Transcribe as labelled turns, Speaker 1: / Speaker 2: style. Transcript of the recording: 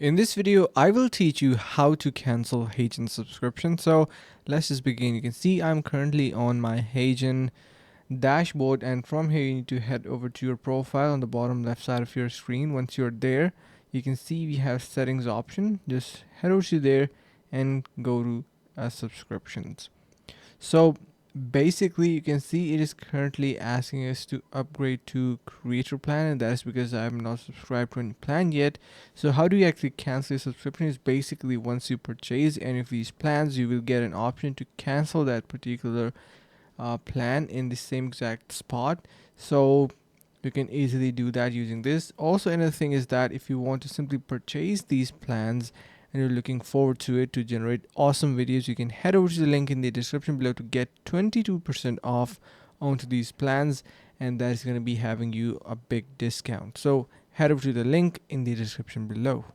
Speaker 1: In this video, I will teach you how to cancel Heygen subscription. So let's just begin. You can see I'm currently on my Heygen dashboard, and from here you need to head over to your profile on the bottom left side of your screen. Once you're there, you can see we have settings option. Just head over to there and go to subscriptions. So basically you can see it is currently asking us to upgrade to creator plan, and that's because I'm not subscribed to any plan yet. So how do you actually cancel your subscription? Is basically once you purchase any of these plans, you will get an option to cancel that particular plan in the same exact spot. So you can easily do that using this. Also, another thing is that if you want to simply purchase these plans and you're looking forward to it to generate awesome videos, you can head over to the link in the description below to get 22% off onto these plans, and that is going to be having you a big discount. So head over to the link in the description below.